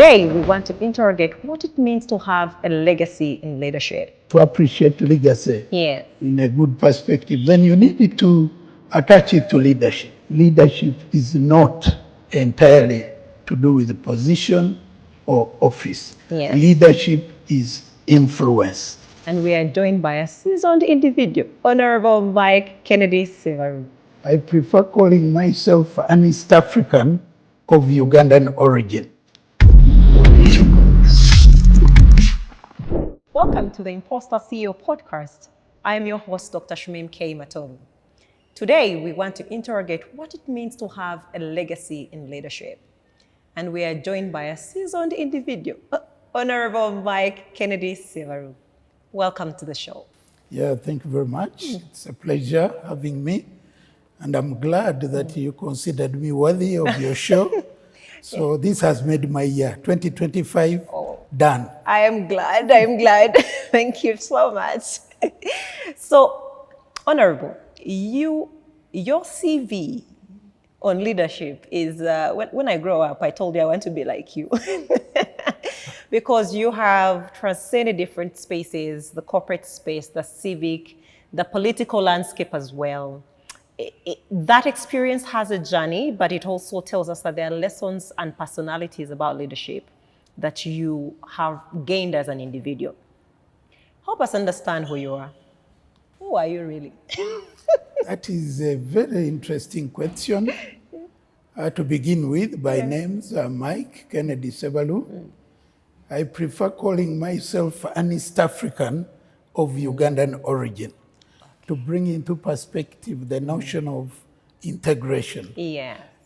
Today, we want to interrogate what it means to have a legacy in leadership. To appreciate legacy in a good perspective, then you need to attach it to leadership. Leadership is not entirely to do with the position or office. Leadership is influence. And we are joined by a seasoned individual, Honorable Mike Kennedy Sebalu. I prefer calling myself an East African of Ugandan origin. Welcome to the Imposter CEO Podcast. I am your host, Dr. Shamim K.Matovu. Today, we want to interrogate what it means to have a legacy in leadership. And we are joined by a seasoned individual, Honorable Mike Kennedy Sebalu. Welcome to the show. Yeah, thank you very much. It's a pleasure having me. And I'm glad that you considered me worthy of your show. So this has made my year 2025 done. I am glad. Thank you so much. So, Honorable, your CV on leadership is, when I grow up, I told you I want to be like you. Because you have transcended different spaces, the corporate space, the civic, the political landscape as well. That experience has a journey, but it also tells us that there are lessons and personalities about leadership that you have gained as an individual. Help us understand who you are. Who are you really? That is a very interesting question. To begin with, my name's Mike Kennedy Sebalu. I prefer calling myself an East African of Ugandan origin, to bring into perspective the notion of integration.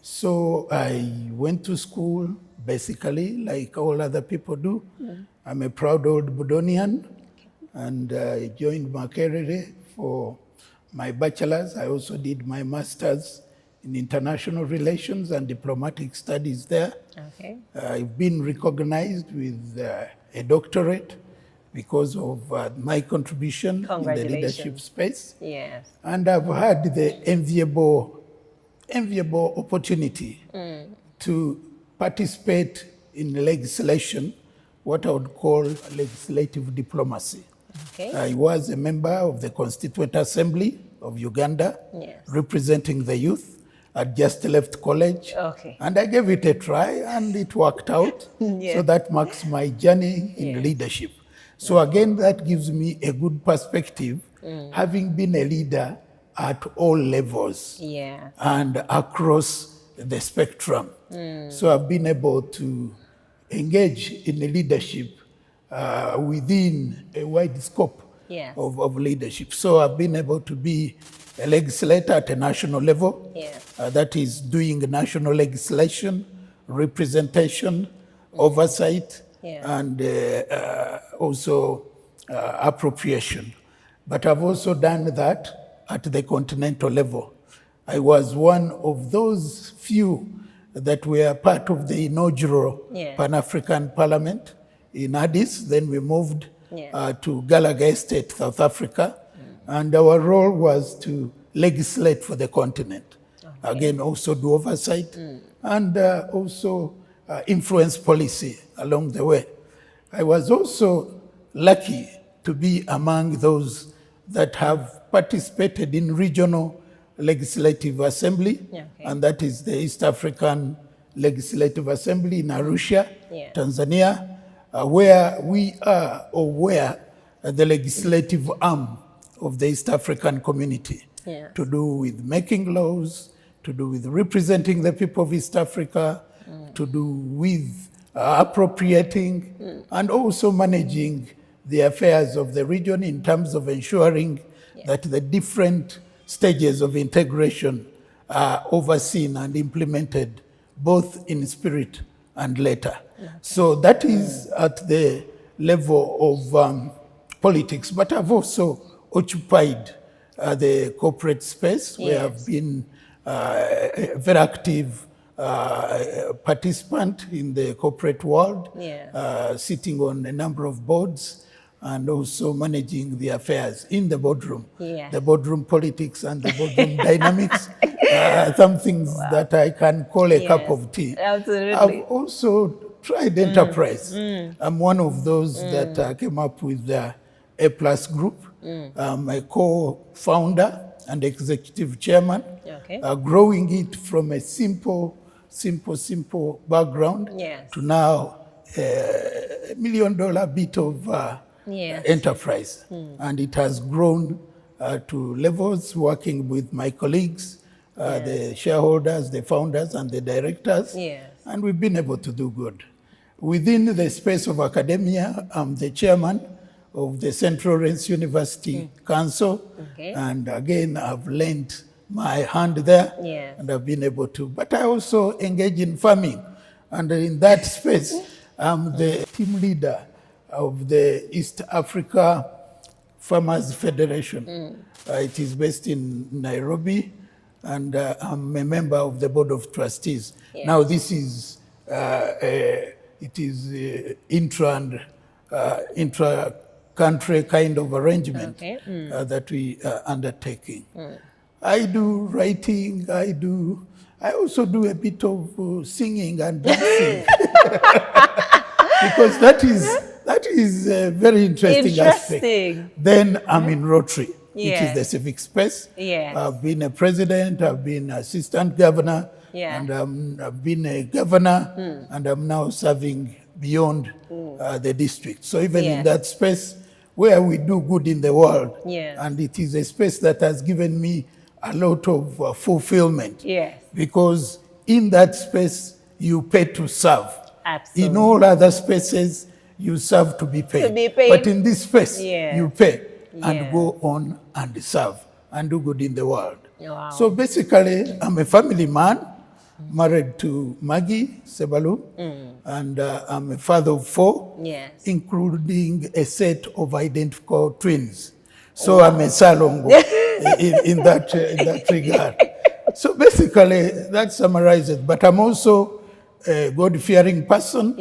So I went to school, basically, like all other people do. I'm a proud old Budonian, and I joined Makerere for my bachelor's. I also did my master's in international relations and diplomatic studies there. I've been recognized with a doctorate because of my contribution in the leadership space. And I've had the enviable opportunity to participate in legislation, what I would call legislative diplomacy. I was a member of the Constituent Assembly of Uganda, representing the youth. I'd just left college, and I gave it a try, and it worked out. So that marks my journey in leadership. So again, that gives me a good perspective, having been a leader at all levels and across the spectrum. So I've been able to engage in leadership within a wide scope of leadership. So I've been able to be a legislator at a national level, that is doing national legislation, representation, oversight, and also appropriation. But I've also done that at the continental level. I was one of those few that were part of the inaugural Pan-African Parliament in Addis. Then we moved to Gallagher Estate, South Africa, and our role was to legislate for the continent. Again, also do oversight and also influence policy along the way. I was also lucky to be among those that have participated in regional legislative assembly, and that is the East African Legislative Assembly in Arusha, Tanzania, where we are, or where the legislative arm of the East African community, to do with making laws, to do with representing the people of East Africa, to do with appropriating, and also managing the affairs of the region in terms of ensuring that the different stages of integration are overseen and implemented both in spirit and letter. So that is at the level of politics. But I've also occupied the corporate space, where I've been a very active participant in the corporate world, sitting on a number of boards, and also managing the affairs in the boardroom, the boardroom politics and the boardroom dynamics, some things that I can call a cup of tea. Absolutely. I've also tried enterprise. I'm one of those that came up with the A+ group. I'm a co-founder and executive chairman, Okay. growing it from a simple background Yes. to now $1 million bit of Yes. enterprise. And it has grown to levels working with my colleagues, the shareholders, the founders, and the directors. Yes. And we've been able to do good. Within the space of academia, I'm the chairman of the Central Lawrence University Council. Okay. And again, I've lent my hand there. Yes. And I've been able to. But I also engage in farming. And in that space, I'm the team leader of the East Africa Farmers Federation. It is based in Nairobi, and I'm a member of the board of trustees. Yes. Now, this is it is intra-country kind of arrangement that we are undertaking. I do writing. I also do a bit of singing and dancing because that is a very interesting aspect. Then I'm in Rotary, which is the civic space. Yes. I've been a president, I've been assistant governor, and I've been a governor, and I'm now serving beyond the district. So even in that space where we do good in the world, and it is a space that has given me a lot of fulfillment. Yes. Because in that space, you pay to serve. Absolutely. In all other spaces, you serve to be paid. But in this space, you pay and go on and serve and do good in the world. Wow. So basically, I'm a family man, married to Maggie Sebalu, and I'm a father of 4, including a set of identical twins. So I'm a Salongo in that regard. So basically, that summarizes it. But I'm also a God-fearing person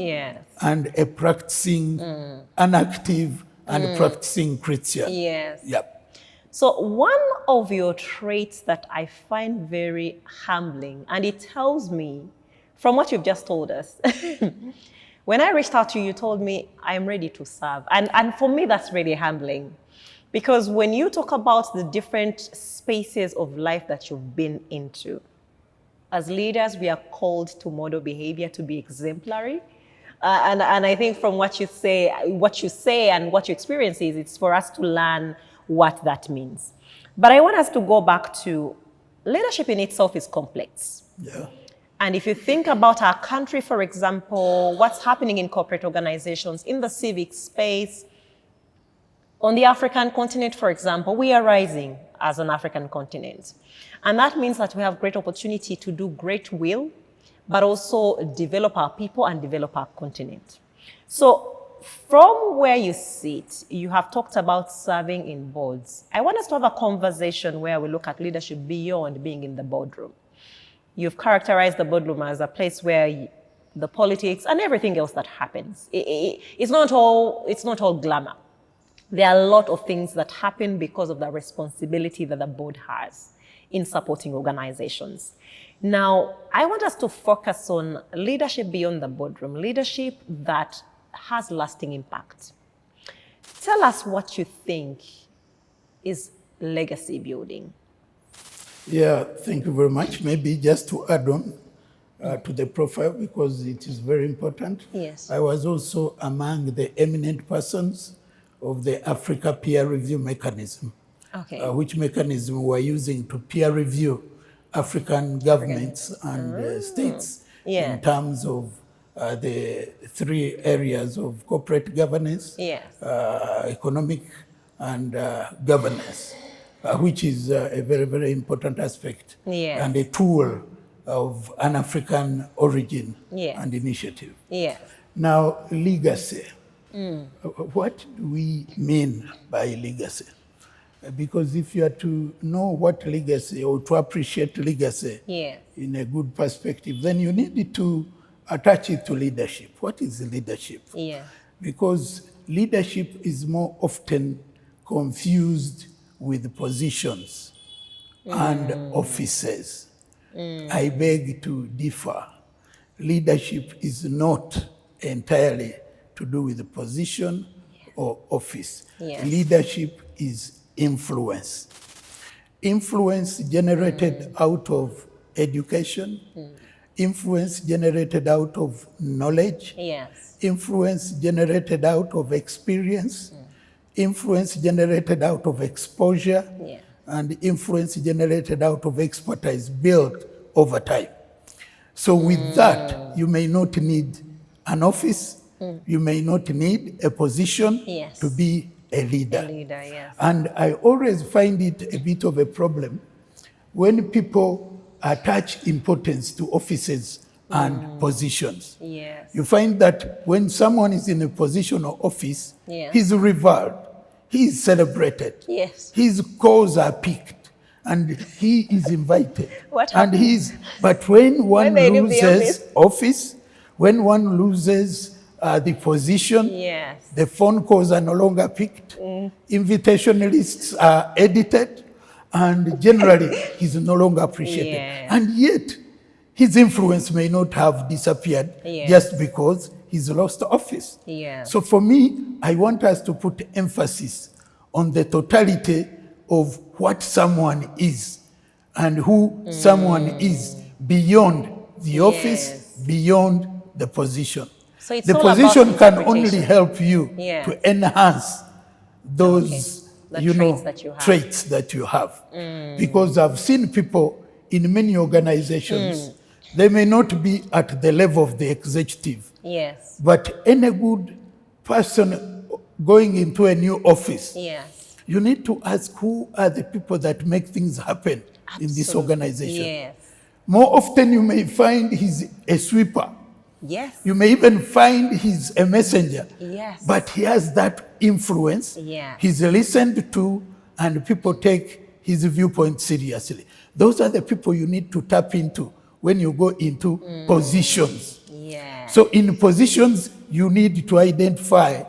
and a practicing, an active and practicing Christian. Yes. Yep. So one of your traits that I find very humbling, and it tells me, from what you've just told us, when I reached out to you, you told me, I'm ready to serve. And for me, that's really humbling. Because when you talk about the different spaces of life that you've been into, as leaders, we are called to model behavior, to be exemplary. And I think from what you say and what your experience is, it's for us to learn what that means. But I want us to go back to leadership in itself is complex. Yeah. And if you think about our country, for example, what's happening in corporate organizations, in the civic space, on the African continent, for example, we are rising as an African continent. And that means that we have great opportunity to do great will, but also develop our people and develop our continent. So from where you sit, you have talked about serving in boards. I want us to have a conversation where we look at leadership beyond being in the boardroom. You've characterized the boardroom as a place where the politics and everything else that happens, it's not all glamour. There are a lot of things that happen because of the responsibility that the board has in supporting organizations. Now, I want us to focus on leadership beyond the boardroom, leadership that has lasting impact. Tell us what you think is legacy building. Yeah, thank you very much. Maybe just to add on to the profile, because it is very important. Yes. I was also among the eminent persons of the Africa peer review mechanism, which mechanism we're using to peer review African governments and states in terms of the 3 areas of corporate governance, economic, and governance, which is a very, very important aspect and a tool of an African origin and initiative. Now, legacy. What do we mean by legacy? Because if you are to know what legacy or to appreciate legacy in a good perspective, then you need to attach it to leadership. What is leadership? Because leadership is more often confused with positions and offices. I beg to differ. Leadership is not entirely to do with the position or office. Yes. Leadership is influence. Influence generated out of education, influence generated out of knowledge, Yes. influence generated out of experience, influence generated out of exposure, and influence generated out of expertise built over time. So with that, you may not need an office, you may not need a position to be a leader. Yes. And I always find it a bit of a problem when people attach importance to offices and positions. Yes. You find that when someone is in a position or office, he's revered, he is celebrated, Yes. his calls are picked, and he is invited. What and happens? But when one they leave the loses office, when one loses the position, the phone calls are no longer picked, invitation lists are edited, and generally he's no longer appreciated. And yet, his influence may not have disappeared just because he's lost office. So for me, I want us to put emphasis on the totality of what someone is and who someone is beyond the office, beyond the position. So it's the all position about can only interpretation. help you to enhance those traits that you have. Because I've seen people in many organizations, they may not be at the level of the executive. But any good person going into a new office, you need to ask who are the people that make things happen in this organization. More often you may find he's a sweeper. You may even find he's a messenger. But he has that influence. He's listened to, and people take his viewpoint seriously. Those are the people you need to tap into when you go into positions. So in positions, you need to identify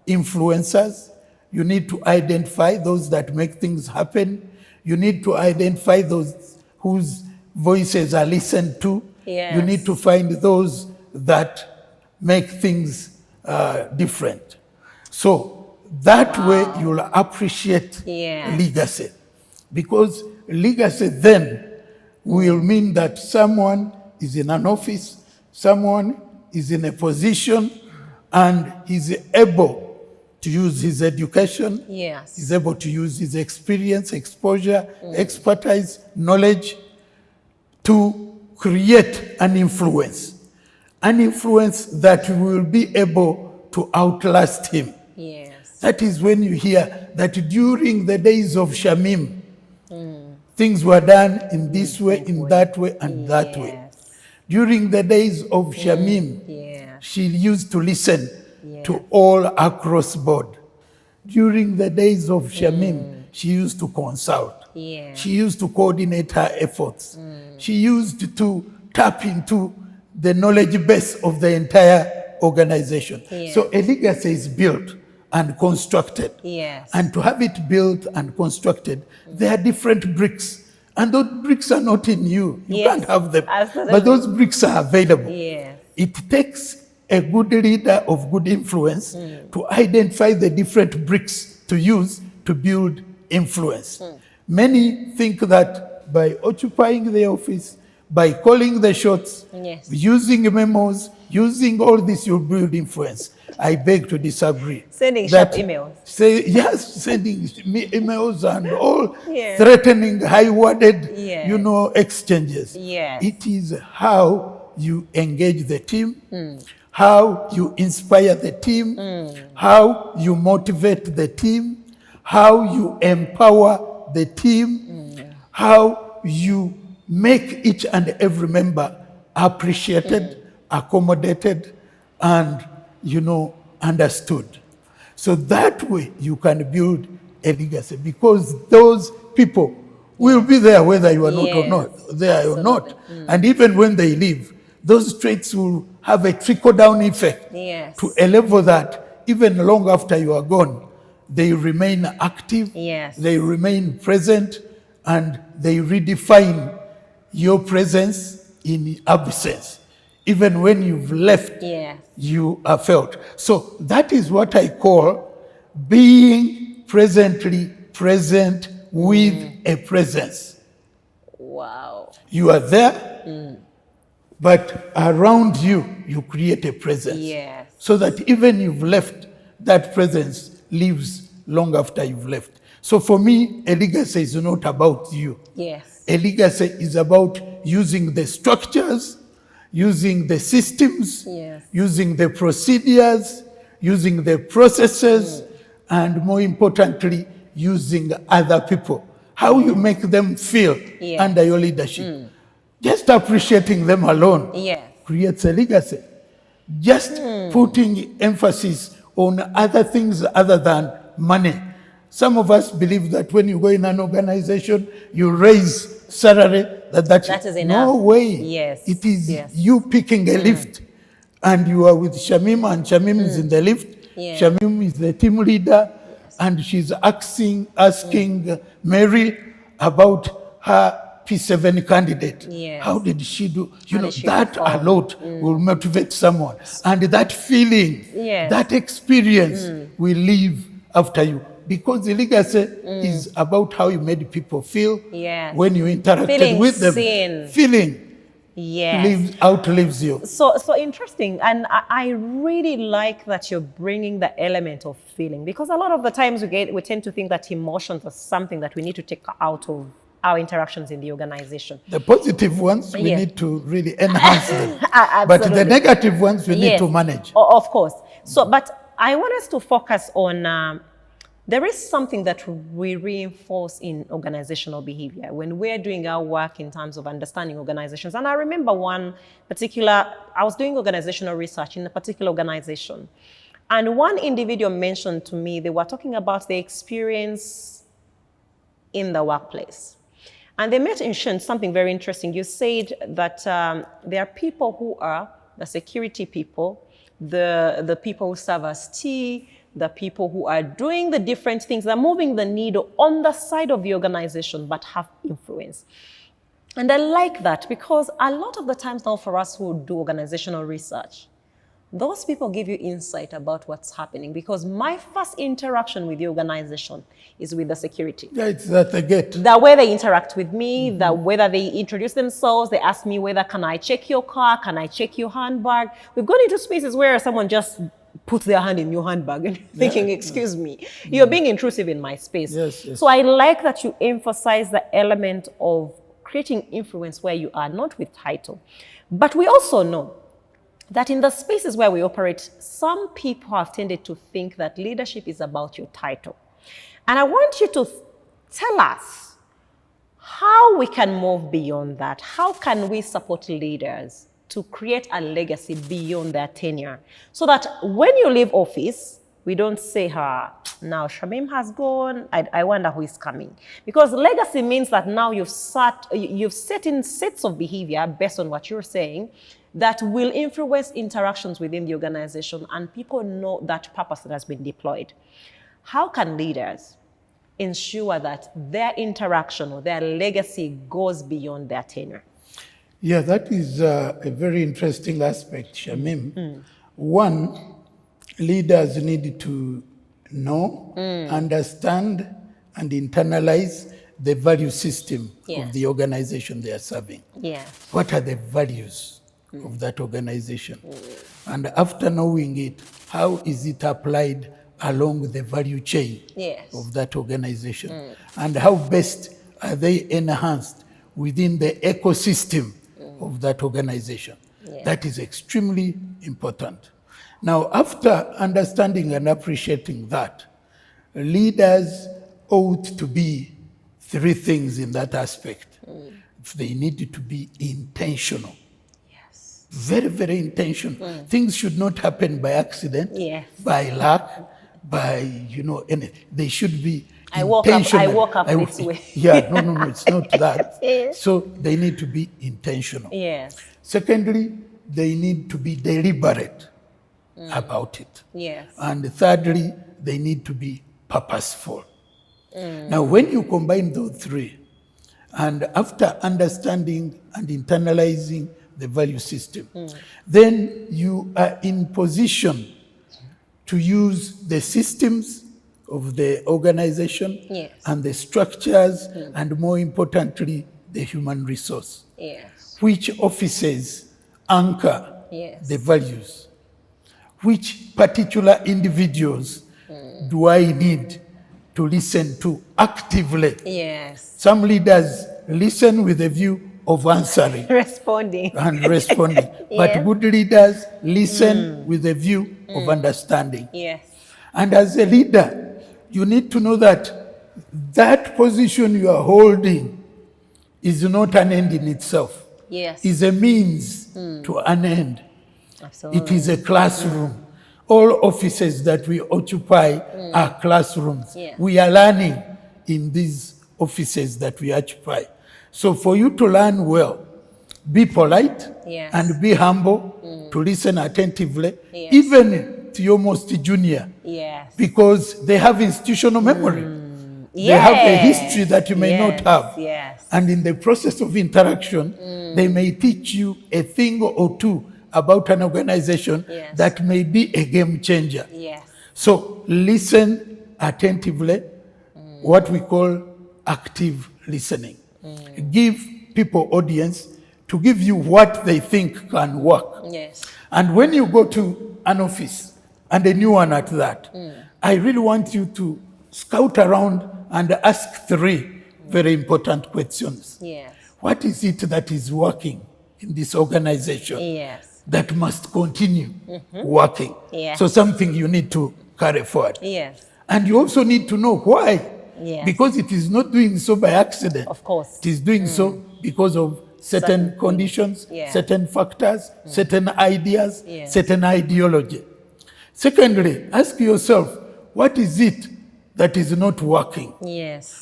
influencers. You need to identify those that make things happen. You need to identify those whose voices are listened to. You need to find those that make things different. So that way you'll appreciate legacy. Because legacy then will mean that someone is in an office, someone is in a position, and he's able to use his education, he's able to use his experience, exposure, expertise, knowledge to create an influence that will be able to outlast him. That is when you hear that during the days of Shamim, things were done in this way, in that way, and that way. During the days of Shamim, she used to listen to all across board. During the days of Shamim, she used to consult. She used to coordinate her efforts. She used to tap into the knowledge base of the entire organization. So a legacy is built and constructed. And to have it built and constructed, there are different bricks. And those bricks are not in you. You can't have them. Absolutely. But those bricks are available. It takes a good leader of good influence to identify the different bricks to use to build influence. Many think that by occupying the office, by calling the shots, using memos, using all this, you'll build influence. I beg to disagree. Sending sharp emails. Sending emails and all threatening, high-worded, exchanges. It is how you engage the team, how you inspire the team, how you motivate the team, how you empower the team, how you make each and every member appreciated, accommodated, and understood. So that way you can build a legacy, because those people will be there whether you are not or not, there or not. And even when they leave, those traits will have a trickle-down effect to a level that even long after you are gone, they remain active, they remain present, and they redefine your presence in absence. Even when you've left, you are felt. So that is what I call being presently present with a presence. Wow. You are there, but around you, you create a presence. Yes. So that even you've left, that presence lives long after you've left. So for me, a legacy is not about you. Yes. A legacy is about using the structures, using the systems, using the procedures, using the processes, and more importantly, using other people. How you make them feel under your leadership. Just appreciating them alone creates a legacy. Just putting emphasis on other things other than money. Some of us believe that when you go in an organization, you raise salary, that is enough. No way. Yes. It is you picking a lift, and you are with Shamim, and Shamim is in the lift. Shamim is the team leader, and she's asking Mary about her P7 candidate. How did she do? That a lot will motivate someone. And that feeling, that experience will live after you. Because the legacy is about how you made people feel when you interacted with them. Feeling outlives you. So interesting. And I really like that you're bringing the element of feeling, because a lot of the times we tend to think that emotions are something that we need to take out of our interactions in the organization. The positive ones, we need to really enhance them. But the negative ones, we need to manage. Of course. So, but I want us to focus on, there is something that we reinforce in organizational behavior when we're doing our work in terms of understanding organizations. And I remember one particular, I was doing organizational research in a particular organization. And one individual mentioned to me, they were talking about the experience in the workplace. And they mentioned something very interesting. You said that there are people who are the security people, the people who serve as tea, the people who are doing the different things, they're moving the needle on the side of the organization, but have influence. And I like that, because a lot of the times now for us who do organizational research, those people give you insight about what's happening, because my first interaction with the organization is with the security. Yeah, it's at the gate. The way they interact with me, the whether they introduce themselves, they ask me whether, can I check your car, can I check your handbag? We've gone into spaces where someone just puts their hand in your handbag and thinking, excuse me, you're being intrusive in my space. So I like that you emphasize the element of creating influence where you are, not with title. But we also know that in the spaces where we operate, some people have tended to think that leadership is about your title. And I want you to tell us how we can move beyond that. How can we support leaders to create a legacy beyond their tenure, so that when you leave office, we don't say, now Shamim has gone, I wonder who is coming. Because legacy means that now you've set in sets of behavior based on what you're saying that will influence interactions within the organization, and people know that purpose that has been deployed. How can leaders ensure that their interaction or their legacy goes beyond their tenure? Yeah, that is a very interesting aspect, Shamim. One, leaders need to know, understand, and internalize the value system of the organization they are serving. What are the values of that organization? And after knowing it, how is it applied along the value chain of that organization? And how best are they enhanced within the ecosystem of that organization? That is extremely important. Now, after understanding and appreciating that, leaders ought to be three things in that aspect. They need to be intentional. Very, very intentional. Things should not happen by accident, by luck, by, anything. They should be intentional. I woke up this way. No, it's not that. So they need to be intentional. Secondly, they need to be deliberate about it. And thirdly, they need to be purposeful. Now, when you combine those three, and after understanding and internalizing the value system. Then you are in position to use the systems of the organization and the structures and, more importantly, the human resource. Which offices anchor the values? Which particular individuals do I need to listen to actively? Some leaders listen with a view of answering. Responding. But good leaders listen with a view of understanding. And as a leader, you need to know that that position you are holding is not an end in itself. Is a means to an end. Absolutely. It is a classroom. All offices that we occupy are classrooms. We are learning in these offices that we occupy. So for you to learn well, be polite and be humble, to listen attentively, even to your most junior, because they have institutional memory. They have a history that you may not have. And in the process of interaction, they may teach you a thing or two about an organization that may be a game changer. So listen attentively, what we call active listening. Give people audience to give you what they think can work. And when you go to an office, and a new one at that, I really want you to scout around and ask 3 very important questions. What is it that is working in this organization that must continue working? So something you need to carry forward. And you also need to know why. Because it is not doing so by accident. Of course. It is doing so because of certain conditions, certain factors, certain ideas, certain ideology. Secondly, ask yourself, what is it that is not working?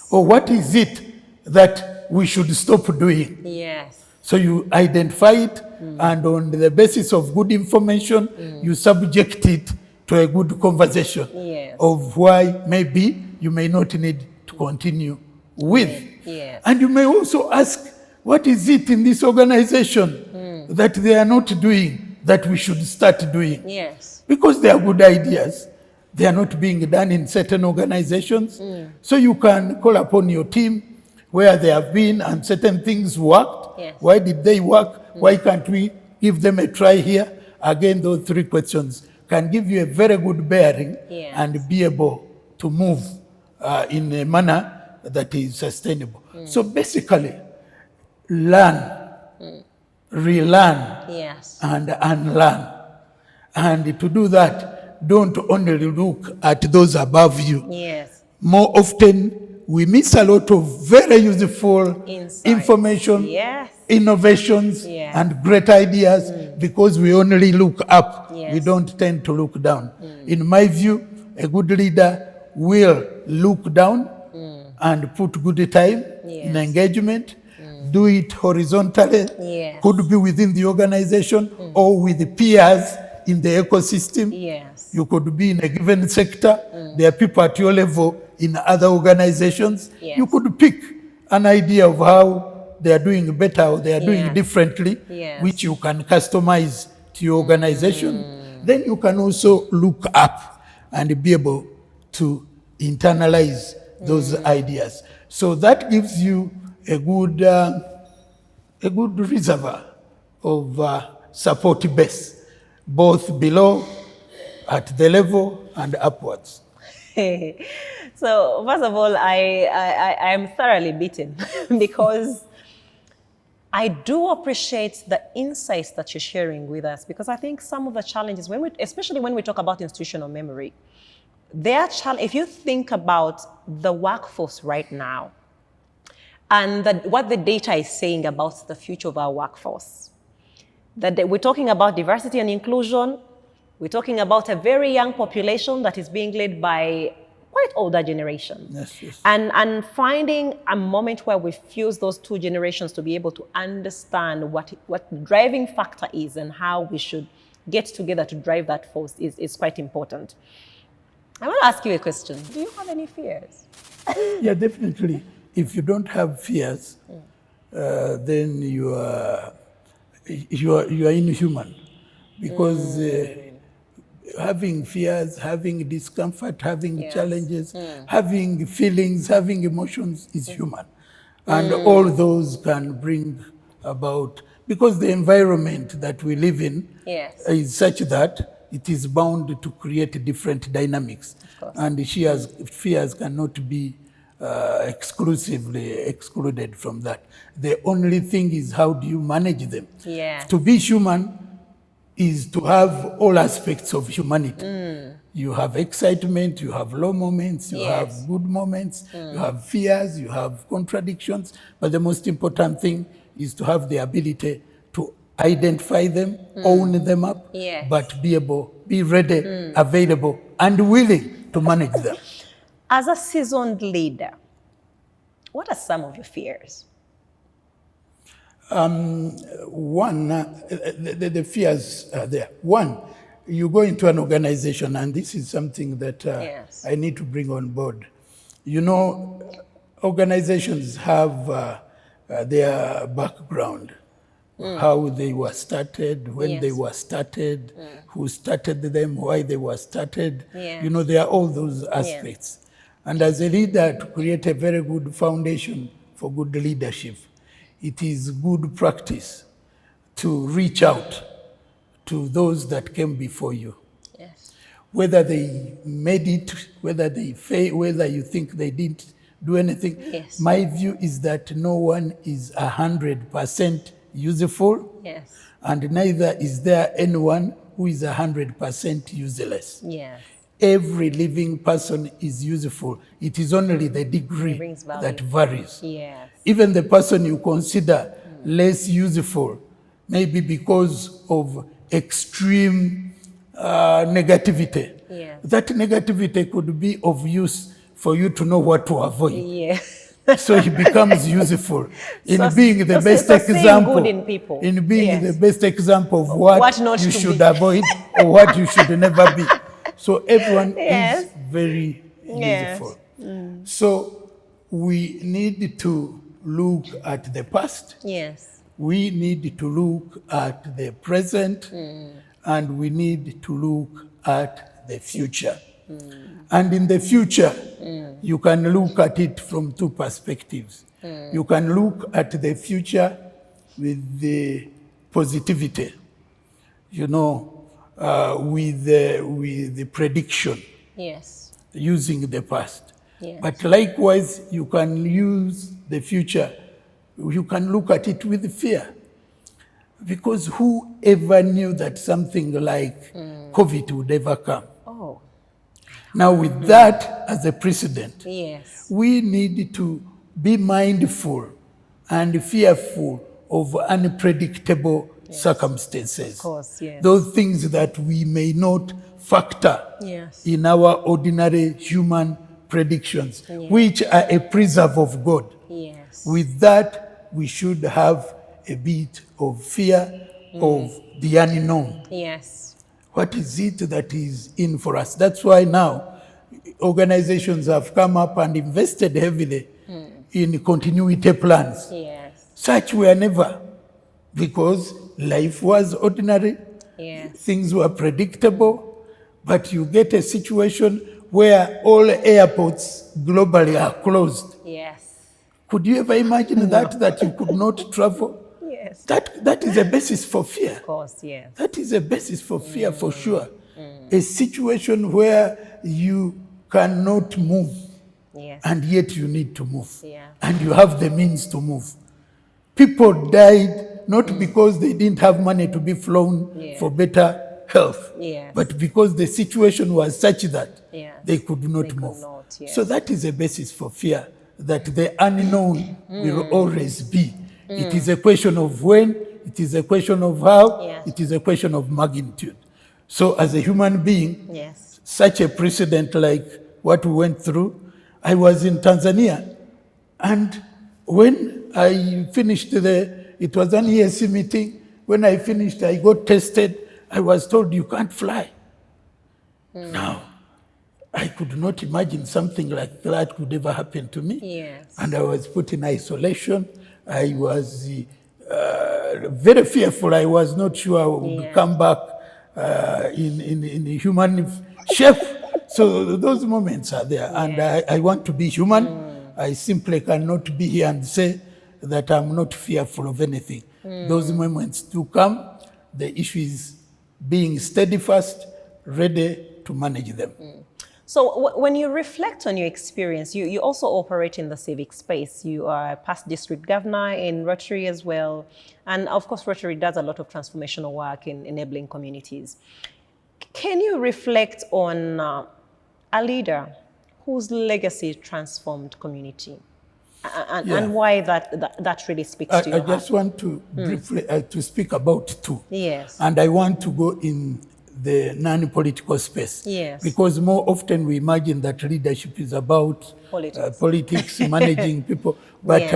Or what is it that we should stop doing? So you identify it, and on the basis of good information, you subject it to a good conversation of why maybe you may not need to continue with. And you may also ask, what is it in this organization that they are not doing that we should start doing? Because they are good ideas. They are not being done in certain organizations. So you can call upon your team where they have been and certain things worked. Why did they work? Why can't we give them a try here? Again, those 3 questions can give you a very good bearing and be able to move in a manner that is sustainable. So basically, learn, relearn, and unlearn. And to do that, don't only look at those above you. More often, we miss a lot of very useful information, innovations, and great ideas because we only look up. We don't tend to look down. In my view, a good leader will look down and put good time in engagement, do it horizontally, could be within the organization or with the peers in the ecosystem. You could be in a given sector. There are people at your level in other organizations. You could pick an idea of how they are doing better or they are doing differently, which you can customize to your organization. Then you can also look up and be able to internalize those ideas. So that gives you a good reservoir of support base, both below, at the level, and upwards. So first of all, I am thoroughly beaten because I do appreciate the insights that you're sharing with us, because I think some of the challenges, especially when we talk about institutional memory, if you think about the workforce right now and what the data is saying about the future of our workforce, that we're talking about diversity and inclusion. We're talking about a very young population that is being led by quite older generations. And finding a moment where we fuse those 2 generations to be able to understand what the driving factor is and how we should get together to drive that force is quite important. I want to ask you a question. Do you have any fears? Yeah, definitely. If you don't have fears, then you are you are inhuman, because having fears, having discomfort, having challenges, having feelings, having emotions is human. And all those can bring about, because the environment that we live in is such that it is bound to create different dynamics. And fears cannot be exclusively excluded from that. The only thing is, how do you manage them? To be human is to have all aspects of humanity. You have excitement, you have low moments, you have good moments, you have fears, you have contradictions. But the most important thing is to have the ability to identify them, own them up, but be ready, available, and willing to manage them. As a seasoned leader, what are some of your fears? One, the fears are there. One, you go into an organization, and this is something that I need to bring on board. You know, organizations have their background, how they were started, when they were started, who started them, why they were started. You know, there are all those aspects. And as a leader, to create a very good foundation for good leadership, it is good practice to reach out to those that came before you. Whether they made it, whether they failed, whether you think they didn't do anything. My view is that no one is 100% useful, and neither is there anyone who is 100% useless. Every living person is useful. It is only the degree that varies. Even the person you consider less useful, maybe because of extreme negativity. That negativity could be of use for you to know what to avoid. So he becomes useful in being the best example. In being the best example of what you should avoid or what you should never be. So everyone is very useful. So we need to look at the past. We need to look at the present, and we need to look at the future. And in the future, you can look at it from two perspectives. You can look at the future with the positivity, you know, with the prediction, using the past. But likewise, you can use the future, you can look at it with fear. Because who ever knew that something like COVID would ever come? Now with that as a precedent, we need to be mindful and fearful of unpredictable circumstances. Those things that we may not factor in our ordinary human predictions, which are a preserve of God. With that, we should have a bit of fear of the unknown. What is it that is in for us? That's why now organizations have come up and invested heavily in continuity plans. Such were never, because life was ordinary, things were predictable, but you get a situation where all airports globally are closed. Could you ever imagine that you could not travel? That is a basis for fear. That is a basis for fear, for sure. A situation where you cannot move, and yet you need to move, and you have the means to move. People died not because they didn't have money to be flown for better health, but because the situation was such that they could not move. So that is a basis for fear, that the unknown will always be. It is a question of when, it is a question of how, it is a question of magnitude. So as a human being, such a precedent like what we went through, I was in Tanzania, and when I finished it was an ESC meeting, when I finished, I got tested, I was told you can't fly. Now, I could not imagine something like that could ever happen to me. And I was put in isolation. I was very fearful. I was not sure I would come back in human shape. So those moments are there. And I want to be human. I simply cannot be here and say that I'm not fearful of anything. Those moments do come. The issue is being steadfast, ready to manage them. So when you reflect on your experience, you also operate in the civic space. You are a past district governor in Rotary as well. And of course, Rotary does a lot of transformational work in enabling communities. Can you reflect on a leader whose legacy transformed community and why that really speaks to you? I just want to briefly to speak about two. Yes. And I want to go in the non-political space. Yes. Because more often we imagine that leadership is about politics, managing people. But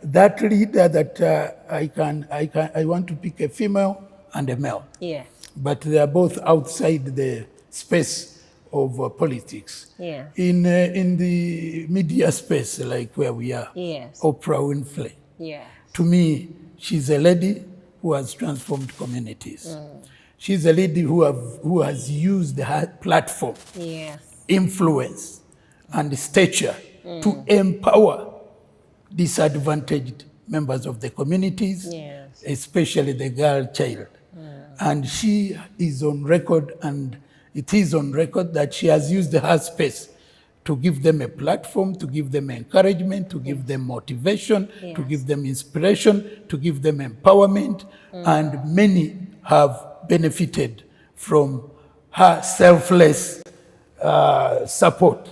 that leader that I want to pick a female and a male. Yeah. But they are both outside the space of politics. Yeah. In the media space, like where we are. Yes. Oprah Winfrey. Yeah. To me, she's a lady who has transformed communities. She's a lady who has used her platform, influence, and stature to empower disadvantaged members of the communities, especially the girl child. And she is on record, and it is on record that she has used her space to give them a platform, to give them encouragement, to give them motivation, to give them inspiration, to give them empowerment, and many have benefited from her selfless support.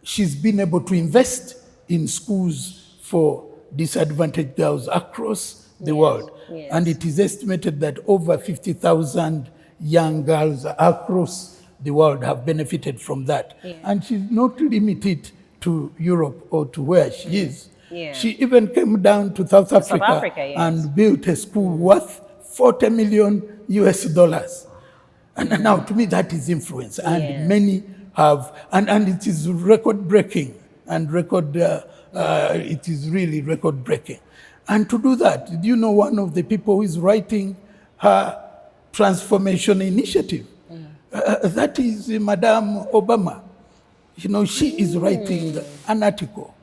She's been able to invest in schools for disadvantaged girls across the world. And it is estimated that over 50,000 young girls across the world have benefited from that. And she's not limited to Europe or to where she is. She even came down to South Africa, and built a school worth $40 million US. And now to me that is influence, and many have, and it is record breaking, and it is really record breaking. And to do that, do you know one of the people who is writing her transformation initiative? That is Madame Obama. You know, she is writing an article,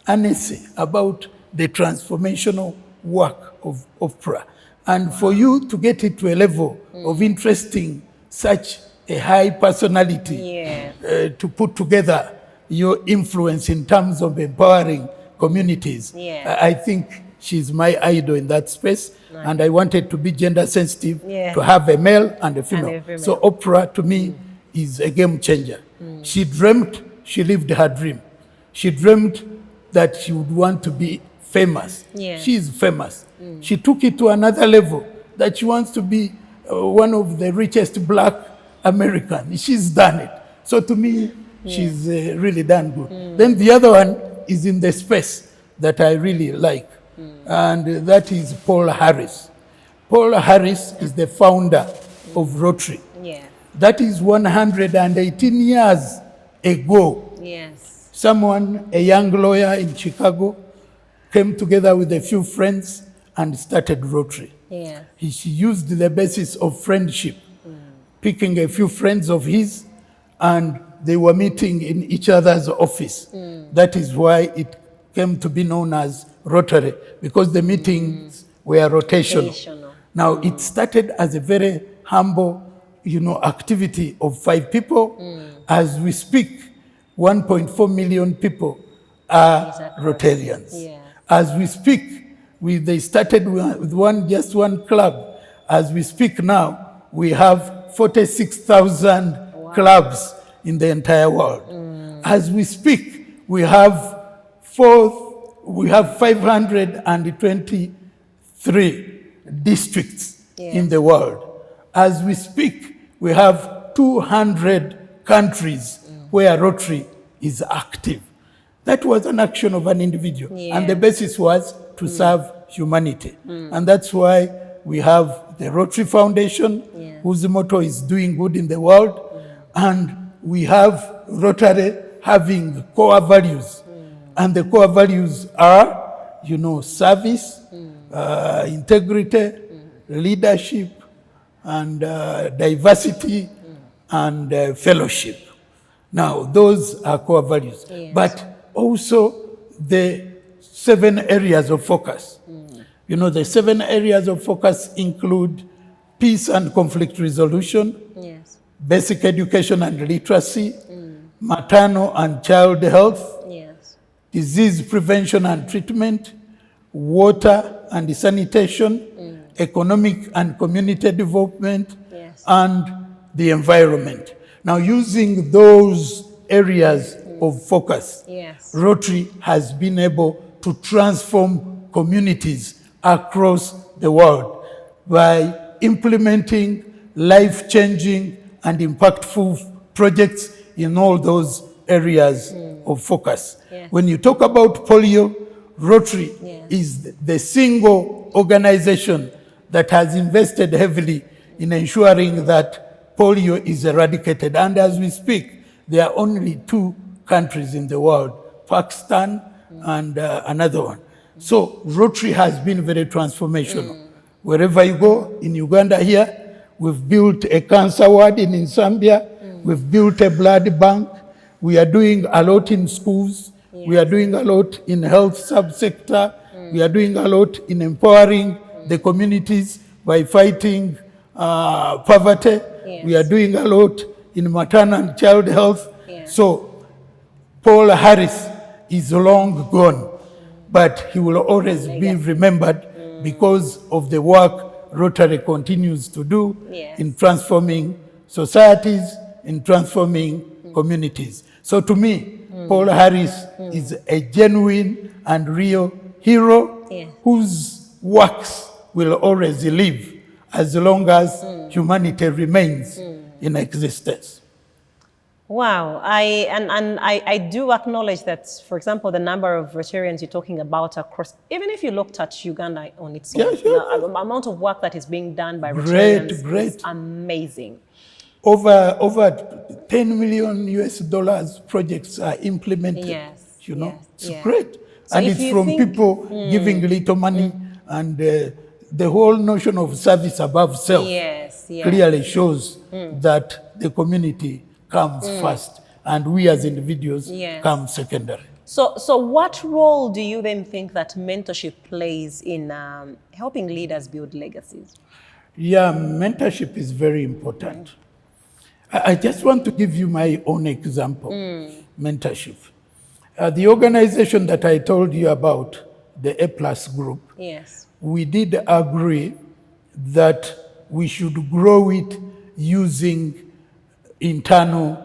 an essay about the transformational work of Oprah. And for you to get it to a level of interesting such a high personality to put together your influence in terms of empowering communities, I think she's my idol in that space. And I wanted to be gender sensitive, to have a male and a female. So Oprah, to me, is a game changer. She dreamt, she lived her dream. She dreamt that she would want to be famous. She is famous. She took it to another level, that she wants to be one of the richest black Americans. She's done it. So to me, she's really done good. Then the other one is in the space that I really like, and that is Paul Harris. Paul Harris is the founder of Rotary. That is 118 years ago. Someone, a young lawyer in Chicago, came together with a few friends and started Rotary. He used the basis of friendship, picking a few friends of his, and they were meeting in each other's office. That is why it came to be known as Rotary, because the meetings were rotational. Now, it started as a very humble, activity of 5 people. As we speak, 1.4 million people are Rotarians. As we speak, they started with just one club. As we speak now, we have 46,000 clubs in the entire world. As we speak, we have 523 districts in the world. As we speak, we have 200 countries where Rotary is active. That was an action of an individual. And the basis was to serve humanity. And that's why we have the Rotary Foundation, whose motto is doing good in the world. And we have Rotary having core values. And the core values are, service, integrity, leadership, and diversity, and fellowship. Now, those are core values. Yes. But also the 7 areas of focus. You know, the 7 areas of focus include peace and conflict resolution, Yes. basic education and literacy, maternal and child health, Yes. disease prevention and treatment, water and sanitation, economic and community development, Yes. and the environment. Now, using those areas of focus, Yes. Rotary has been able to transform communities across the world by implementing life-changing and impactful projects in all those areas of focus. Yes. When you talk about polio, Rotary Yes. is the single organization that has invested heavily in ensuring that polio is eradicated. And as we speak, there are only 2 countries in the world, Pakistan and another one. So Rotary has been very transformational. Wherever you go, in Uganda here, we've built a cancer ward. In Zambia, we've built a blood bank. We are doing a lot in schools. Yes. We are doing a lot in health subsector. We are doing a lot in empowering the communities by fighting poverty. Yes. We are doing a lot in maternal and child health. Yes. So Paul Harris is long gone, but he will always be remembered because of the work Rotary continues to do in transforming societies, in transforming communities. So to me, Paul Harris is a genuine and real hero whose works will always live as long as humanity remains in existence. Wow, I do acknowledge that, for example, the number of Rotarians you're talking about across, even if you looked at Uganda on its own, the amount of work that is being done by Rotarians is amazing. Over 10 million US dollars projects are implemented. Yes, you know, it's yes. great. So and it's from people giving little money, and the whole notion of service above self clearly shows that the community comes first, and we as individuals come secondary. So what role do you then think that mentorship plays in helping leaders build legacies? Yeah, mentorship is very important. I just want to give you my own example, mentorship. The organization that I told you about, the A+ group, we did agree that we should grow it using internal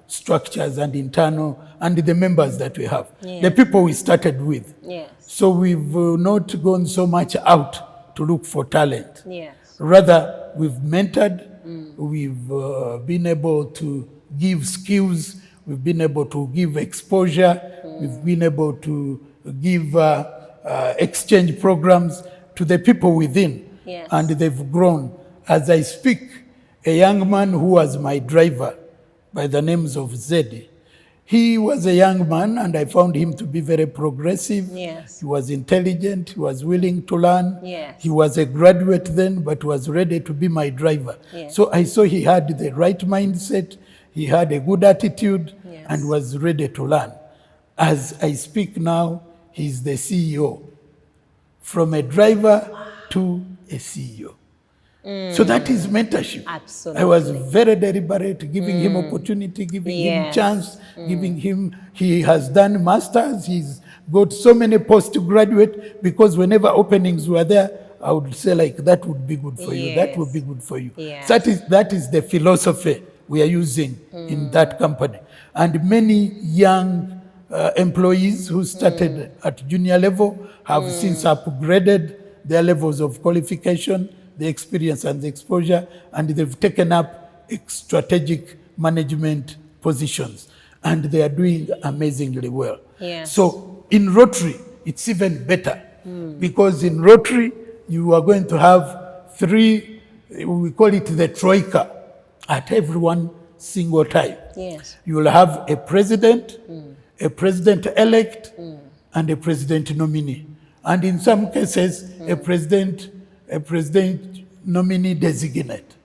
structures and the members that we have, the people we started with. So we've not gone so much out to look for talent. Rather, we've mentored, we've been able to give skills, we've been able to give exposure, we've been able to give exchange programs to the people within, and they've grown. As I speak, a young man who was my driver by the names of Zedi, he was a young man, and I found him to be very progressive. He was intelligent, he was willing to learn. He was a graduate then, but was ready to be my driver. So I saw he had the right mindset, he had a good attitude, and was ready to learn. As I speak now, he's the CEO. From a driver to a CEO. So that is mentorship. Absolutely. I was very deliberate, giving him opportunity, giving him chance, giving him, he has done masters, he's got so many postgraduate, because whenever openings were there, I would say like, that would be good for you, that would be good for you. So that is the philosophy we are using in that company. And many young employees who started at junior level have since upgraded their levels of qualification, the experience and the exposure, and they've taken up strategic management positions, and they are doing amazingly well. So in Rotary, it's even better, because in Rotary, you are going to have 3, we call it the troika, at every one single time. You will have a president, a president-elect, and a president nominee. and in some cases, a president nominee designate.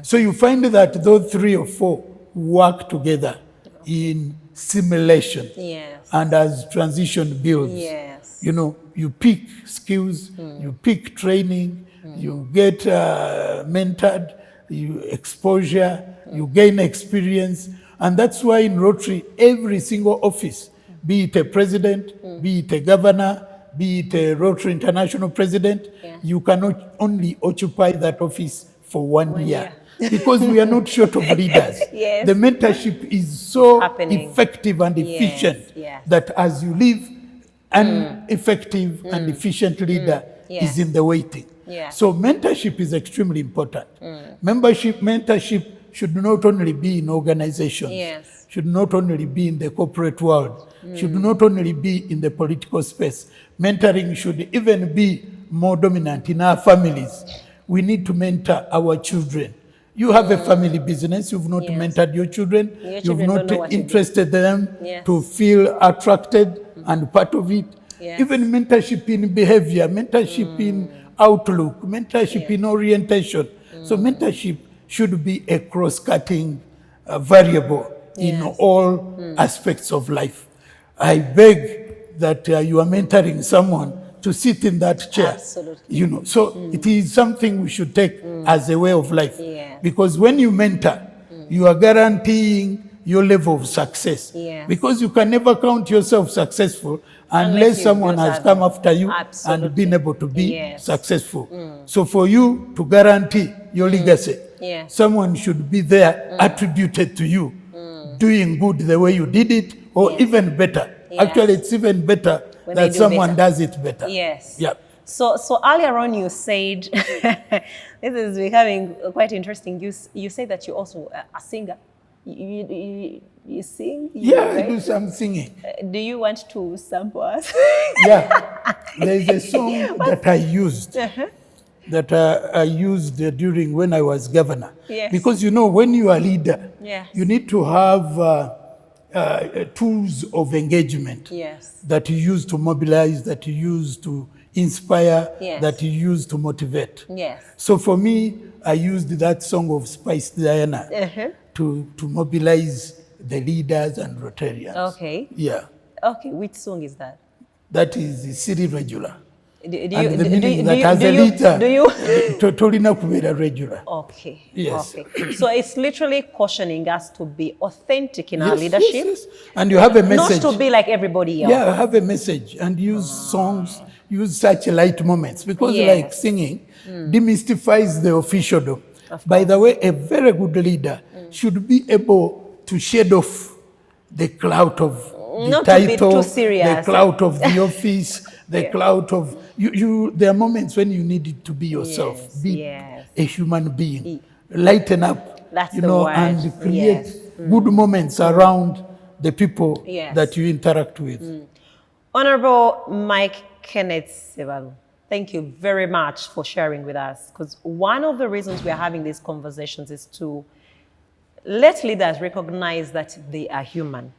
So you find that those 3 or 4 work together in simulation. Yes. And as transition builds, yes. you know, you pick skills, you pick training, you get mentored, you exposure, you gain experience. And that's why in Rotary, every single office, be it a president, be it a governor, be it a Rotary International president, you cannot only occupy that office for 1 year. Because we are not short of leaders. Yes. The mentorship is so happening. effective and efficient that as you leave, an effective and efficient leader is in the waiting. So mentorship is extremely important. Mentorship should not only be in organizations, should not only be in the corporate world, should not only be in the political space. Mentoring should even be more dominant in our families. We need to mentor our children. You have a family business, you've not mentored your children, you've not interested them to feel attracted and part of it. Even mentorship in behavior, mentorship in outlook, mentorship in orientation. So mentorship should be a cross-cutting variable in all aspects of life. I beg that you are mentoring someone to sit in that chair. Absolutely. You know, so it is something we should take as a way of life. Because when you mentor, you are guaranteeing your level of success. Because you can never count yourself successful unless someone has come after you and been able to be successful. So for you to guarantee your legacy, someone should be there attributed to you, doing good the way you did it, or even better. Actually, it's even better that someone does it better. So earlier on you said, this is becoming quite interesting. You say that you also a singer. You sing? I do some singing. Do you want to sample us? There's a song that I used. That I used during when I was governor. Because you know, when you are a leader, you need to have tools of engagement that you use to mobilize, that you use to inspire, that you use to motivate. So for me, I used that song of Spice Diana to mobilize the leaders and Rotarians. Okay, which song is that? That is the city regular. Do you Tolina kubera regular. Yes. So it's literally cautioning us to be authentic in our leadership. And you have a message. Not to be like everybody else. Have a message and use songs, use such light moments. Because like singing demystifies the officialdom. By the way, a very good leader should be able to shed off the clout of the not title, to be too serious. the clout of the office, the clout of you. There are moments when you need it to be yourself, be a human being, lighten up, That's and create good moments around the people that you interact with. Honorable Mike Kennedy Sebalu, thank you very much for sharing with us. Because one of the reasons we are having these conversations is to let leaders recognize that they are human.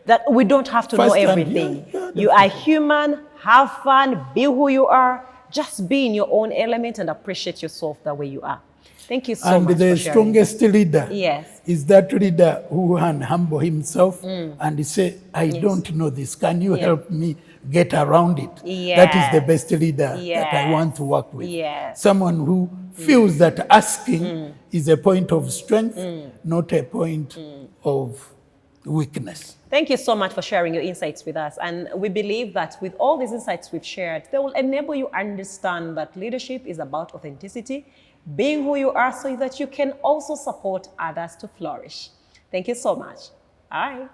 That we don't have to know everything. You are human, have fun, be who you are, just be in your own element and appreciate yourself the way you are. Thank you so much for sharing. And the strongest leader is that leader who can humble himself and say, I don't know this. Can you help me get around it? That is the best leader that I want to work with. Someone who feels that asking is a point of strength, not a point of weakness. Thank you so much for sharing your insights with us. And we believe that with all these insights we've shared, they will enable you understand that leadership is about authenticity, being who you are so that you can also support others to flourish. Thank you so much. Bye.